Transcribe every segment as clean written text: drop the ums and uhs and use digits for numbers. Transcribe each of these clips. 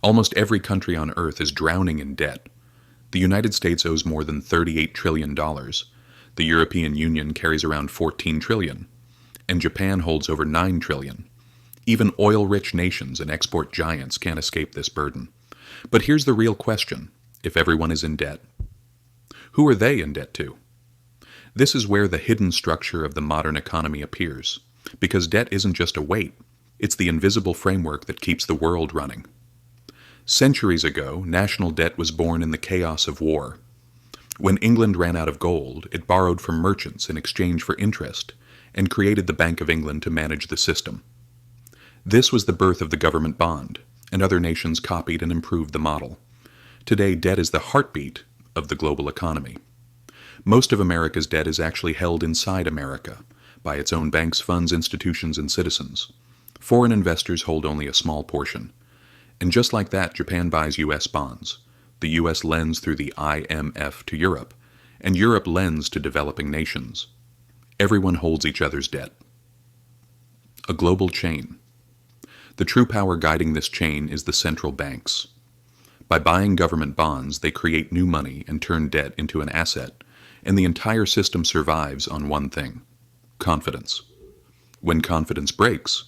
Almost every country on Earth is drowning in debt. The United States owes more than $38 trillion. The European Union carries around 14 trillion. And Japan holds over 9 trillion. Even oil-rich nations and export giants can't escape this burden. But here's the real question: if everyone is in debt, who are they in debt to? This is where the hidden structure of the modern economy appears, because debt isn't just a weight, it's the invisible framework that keeps the world running. Centuries ago, national debt was born in the chaos of war. When England ran out of gold, it borrowed from merchants in exchange for interest, and created the Bank of England to manage the system. This was the birth of the government bond, and other nations copied and improved the model. Today, debt is the heartbeat of the global economy. Most of America's debt is actually held inside America, by its own banks, funds, institutions, and citizens. Foreign investors hold only a small portion. And just like that, Japan buys U.S. bonds. The U.S. lends through the IMF to Europe, and Europe lends to developing nations. Everyone holds each other's debt. A global chain. The true power guiding this chain is the central banks. By buying government bonds, they create new money and turn debt into an asset, and the entire system survives on one thing: confidence. When confidence breaks,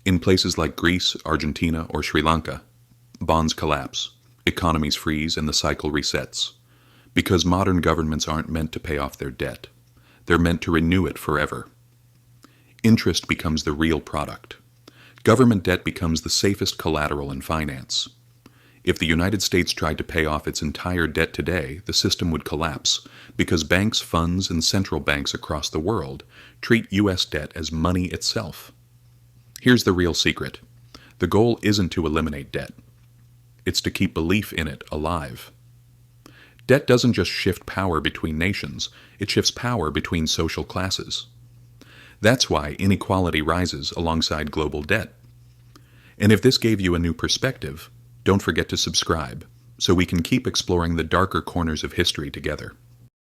in places like Greece, Argentina, or Sri Lanka, bonds collapse, economies freeze, and the cycle resets. Because modern governments aren't meant to pay off their debt. They're meant to renew it forever. Interest becomes the real product. Government debt becomes the safest collateral in finance. If the United States tried to pay off its entire debt today, the system would collapse, because banks, funds, and central banks across the world treat U.S. debt as money itself. Here's the real secret. The goal isn't to eliminate debt. It's to keep belief in it alive. Debt doesn't just shift power between nations, it shifts power between social classes. That's why inequality rises alongside global debt. And if this gave you a new perspective, don't forget to subscribe, so we can keep exploring the darker corners of history together.